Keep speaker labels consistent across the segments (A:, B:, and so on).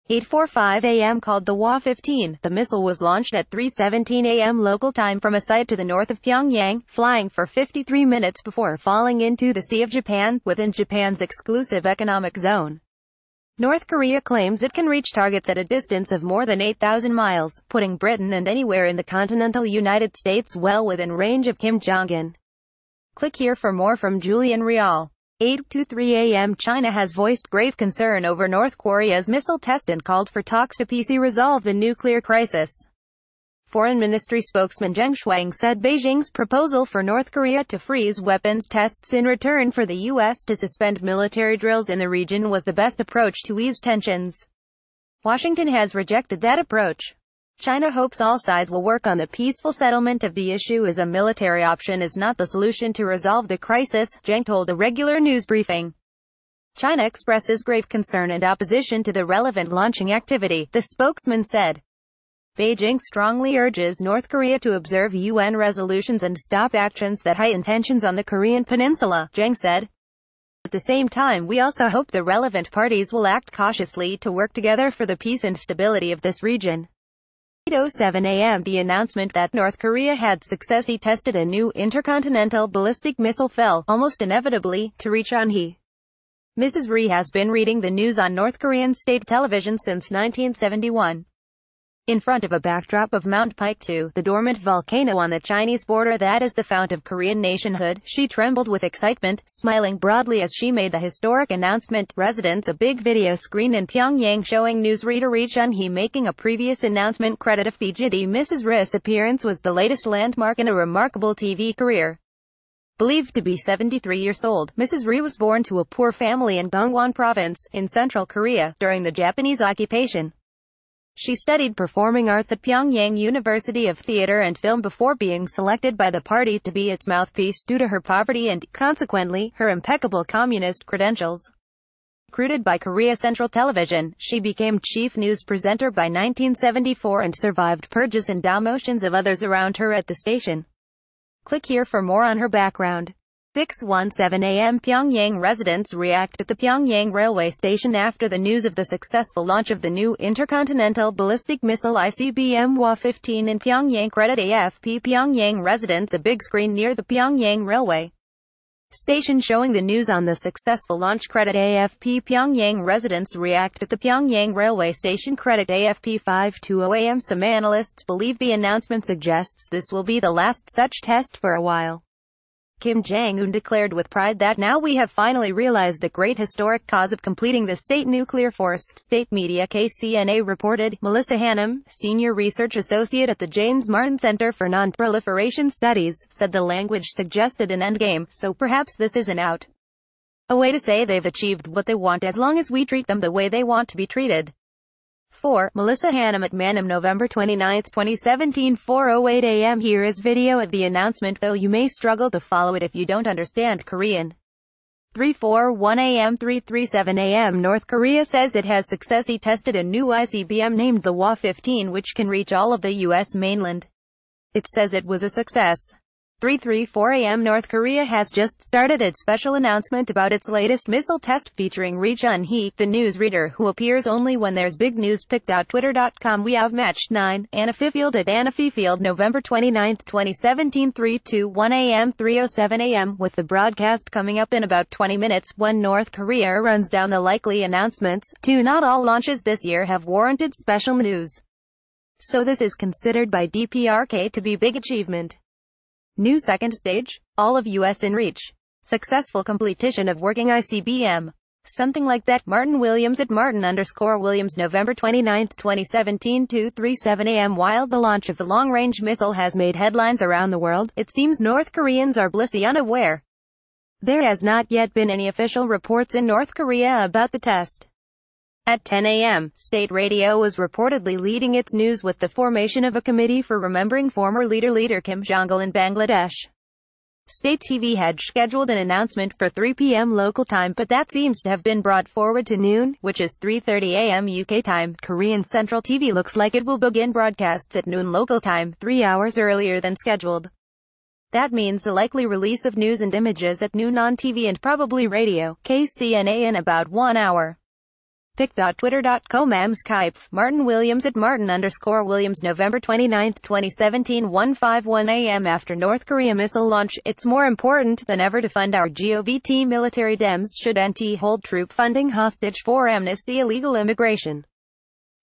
A: 8:45 a.m. called the Hua-15. The missile was launched at 3:17 a.m. local time from a site to the north of Pyongyang, flying for 53 minutes before falling into the Sea of Japan, within Japan's exclusive economic zone. North Korea claims it can reach targets at a distance of more than 8,000 miles, putting Britain and anywhere in the continental United States well within range of Kim Jong-un. Click here for more from Julian Rial. 8:23 a.m. China has voiced grave concern over North Korea's missile test and called for talks to peacefully resolve the nuclear crisis. Foreign Ministry spokesman Zheng Shuang said Beijing's proposal for North Korea to freeze weapons tests in return for the U.S. to suspend military drills in the region was the best approach to ease tensions. Washington has rejected that approach. China hopes all sides will work on the peaceful settlement of the issue as a military option is not the solution to resolve the crisis, Zheng told a regular news briefing. China expresses grave concern and opposition to the relevant launching activity, the spokesman said. Beijing strongly urges North Korea to observe UN resolutions and stop actions that heighten tensions on the Korean peninsula, Zheng said. At the same time, we also hope the relevant parties will act cautiously to work together for the peace and stability of this region. 8:07 a.m. The announcement that North Korea had successfully tested a new intercontinental ballistic missile fell, almost inevitably, to reach Anhui. Mrs. Ri has been reading the news on North Korean state television since 1971. In front of a backdrop of Mount Paektu, the dormant volcano on the Chinese border that is the fount of Korean nationhood, she trembled with excitement, smiling broadly as she made the historic announcement. Residents a big video screen in Pyongyang showing newsreader Ri Chun-hee making a previous announcement credit a fugity Mrs. Ri's appearance was the latest landmark in a remarkable TV career. Believed to be 73 years old, Mrs. Ri was born to a poor family in Gangwon Province, in Central Korea, during the Japanese occupation. She studied performing arts at Pyongyang University of Theatre and Film before being selected by the party to be its mouthpiece due to her poverty and, consequently, her impeccable communist credentials. Recruited by Korea Central Television, she became chief news presenter by 1974 and survived purges and demotions of others around her at the station. Click here for more on her background. 6:17 a.m. Pyongyang residents react at the Pyongyang railway station after the news of the successful launch of the new intercontinental ballistic missile ICBM Hua-15 in Pyongyang. Credit AFP Pyongyang residents a big screen near the Pyongyang railway station showing the news on the successful launch. Credit AFP Pyongyang residents react at the Pyongyang railway station. Credit AFP 5:20 a.m. Some analysts believe the announcement suggests this will be the last such test for a while. Kim Jong-un declared with pride that now we have finally realized the great historic cause of completing the state nuclear force, state media KCNA reported. Melissa Hannum, senior research associate at the James Martin Center for Non-Proliferation Studies, said the language suggested an endgame, so perhaps this is an out. A way to say they've achieved what they want as long as we treat them the way they want to be treated. 4. Melissa Hannum at Manam November 29, 2017 4:08 a.m. Here is video of the announcement though you may struggle to follow it if you don't understand Korean. 3:41 a.m. 3:37 a.m. North Korea says it has successfully tested a new ICBM named the Hua-15 which can reach all of the U.S. mainland. It says it was a success. 3:34 a.m. North Korea has just started its special announcement about its latest missile test featuring Ri Chun-hee, the newsreader who appears only when there's big news. Pic.twitter.com. We have matched 9. Anna Fifield at Anna Fifield November 29, 2017 3:21 a.m. 3:07 a.m. With the broadcast coming up in about 20 minutes, when North Korea runs down the likely announcements, 2. Not all launches this year have warranted special news. So this is considered by DPRK to be big achievement. New second stage, all of US in reach. Successful completion of working ICBM. Something like that. Martin Williams at Martin_Williams November 29, 2017 2:37 a.m. While the launch of the long-range missile has made headlines around the world, it seems North Koreans are blissfully unaware. There has not yet been any official reports in North Korea about the test. At 10 a.m., state radio was reportedly leading its news with the formation of a committee for remembering former leader Kim Jong-il in Bangladesh. State TV had scheduled an announcement for 3 p.m. local time, but that seems to have been brought forward to noon, which is 3:30 a.m. UK time. Korean Central TV looks like it will begin broadcasts at noon local time, 3 hours earlier than scheduled. That means the likely release of news and images at noon on TV and probably radio, KCNA in about 1 hour. pic.twitter.com Skype, Martin Williams at Martin_Williams November 29, 2017 1:51 a.m. After North Korea missile launch, it's more important than ever to fund our GOVT military. Dems should NT hold troop funding hostage for amnesty illegal immigration.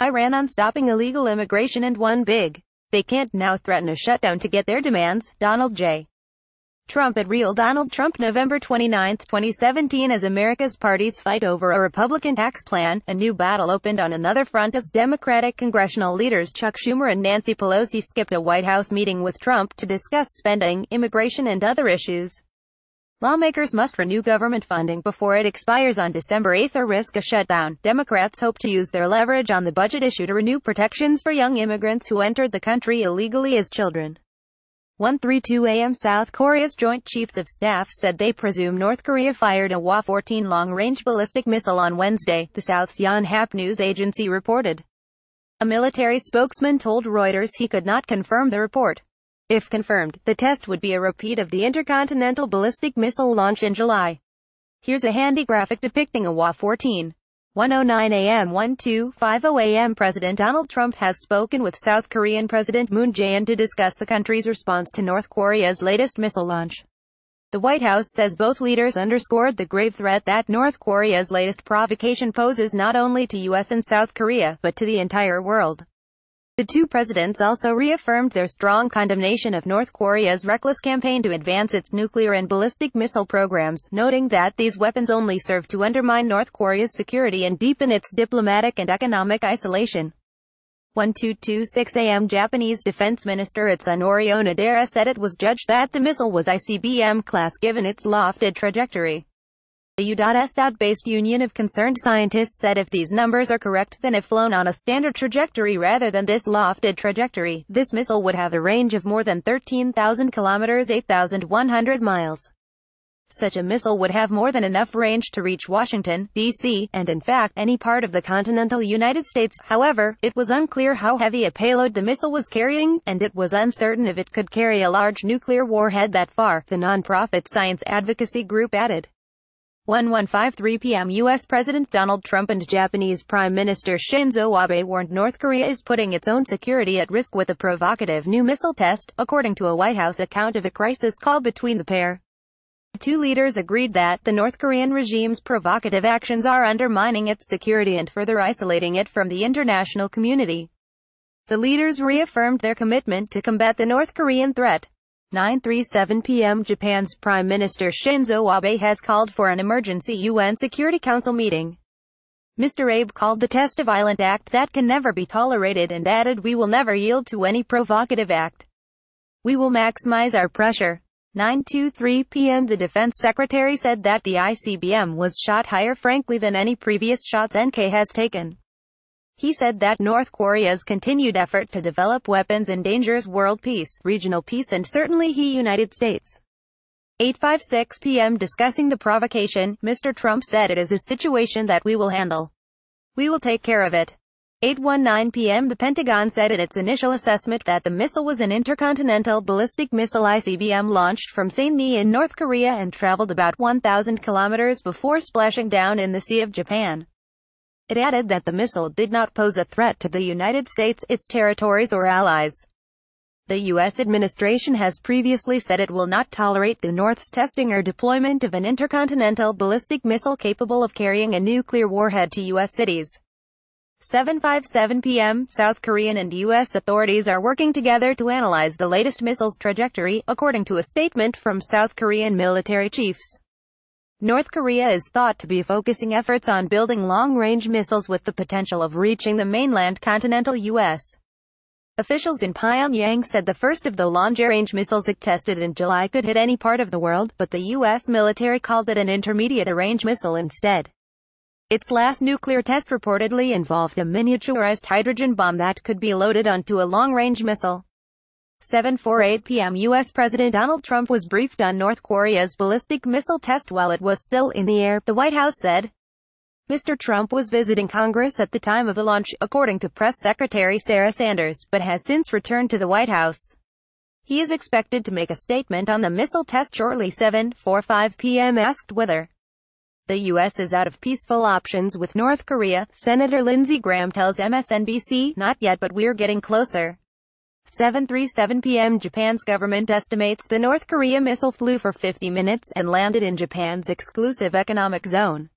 A: Iran on stopping illegal immigration and one big. They can't now threaten a shutdown to get their demands. Donald J. Trump at Real Donald Trump November 29, 2017 As America's parties fight over a Republican tax plan, a new battle opened on another front as Democratic congressional leaders Chuck Schumer and Nancy Pelosi skipped a White House meeting with Trump to discuss spending, immigration and other issues. Lawmakers must renew government funding before it expires on December 8 or risk a shutdown. Democrats hope to use their leverage on the budget issue to renew protections for young immigrants who entered the country illegally as children. 1:32 a.m. South Korea's Joint Chiefs of Staff said they presume North Korea fired a Hwa-14 long-range ballistic missile on Wednesday, the South's Yonhap news agency reported. A military spokesman told Reuters he could not confirm the report. If confirmed, the test would be a repeat of the intercontinental ballistic missile launch in July. Here's a handy graphic depicting a Hwa-14. 1:09 a.m. 12:50 a.m. President Donald Trump has spoken with South Korean President Moon Jae-in to discuss the country's response to North Korea's latest missile launch. The White House says both leaders underscored the grave threat that North Korea's latest provocation poses not only to U.S. and South Korea, but to the entire world. The two presidents also reaffirmed their strong condemnation of North Korea's reckless campaign to advance its nuclear and ballistic missile programs, noting that these weapons only serve to undermine North Korea's security and deepen its diplomatic and economic isolation. 1:26 a.m. Japanese Defense Minister Itsunori Onodera said it was judged that the missile was ICBM class given its lofted trajectory. The U.S.-based Union of Concerned Scientists said if these numbers are correct, then if flown on a standard trajectory rather than this lofted trajectory, this missile would have a range of more than 13,000 kilometers 8,100 miles. Such a missile would have more than enough range to reach Washington, D.C., and in fact, any part of the continental United States. However, it was unclear how heavy a payload the missile was carrying, and it was uncertain if it could carry a large nuclear warhead that far, the non-profit science advocacy group added. 1:53 p.m. U.S. President Donald Trump and Japanese Prime Minister Shinzo Abe warned North Korea is putting its own security at risk with a provocative new missile test, according to a White House account of a crisis call between the pair. The two leaders agreed that the North Korean regime's provocative actions are undermining its security and further isolating it from the international community. The leaders reaffirmed their commitment to combat the North Korean threat. 9:37 p.m. Japan's Prime Minister Shinzo Abe has called for an emergency UN Security Council meeting. Mr. Abe called the test a violent act that can never be tolerated and added, "We will never yield to any provocative act. We will maximize our pressure." 9:23 p.m. The Defense Secretary said that the ICBM was shot higher frankly than any previous shots NK has taken. He said that North Korea's continued effort to develop weapons endangers world peace, regional peace and certainly United States. 8:56 p.m. Discussing the provocation, Mr. Trump said it is a situation that we will handle. We will take care of it. 8:19 p.m. The Pentagon said in its initial assessment that the missile was an intercontinental ballistic missile ICBM launched from Saini in North Korea and traveled about 1,000 kilometers before splashing down in the Sea of Japan. It added that the missile did not pose a threat to the United States, its territories or allies. The U.S. administration has previously said it will not tolerate the North's testing or deployment of an intercontinental ballistic missile capable of carrying a nuclear warhead to U.S. cities. 7:57 p.m. South Korean and U.S. authorities are working together to analyze the latest missile's trajectory, according to a statement from South Korean military chiefs. North Korea is thought to be focusing efforts on building long-range missiles with the potential of reaching the mainland continental U.S. Officials in Pyongyang said the first of the long-range missiles it tested in July could hit any part of the world, but the U.S. military called it an intermediate-range missile instead. Its last nuclear test reportedly involved a miniaturized hydrogen bomb that could be loaded onto a long-range missile. 7:48 p.m. U.S. President Donald Trump was briefed on North Korea's ballistic missile test while it was still in the air, the White House said. Mr. Trump was visiting Congress at the time of the launch, according to Press Secretary Sarah Sanders, but has since returned to the White House. He is expected to make a statement on the missile test shortly. 7:45 p.m. Asked whether The U.S. is out of peaceful options with North Korea, Senator Lindsey Graham tells MSNBC. Not yet, but we're getting closer. 7:37 p.m. Japan's government estimates the North Korea missile flew for 50 minutes and landed in Japan's exclusive economic zone.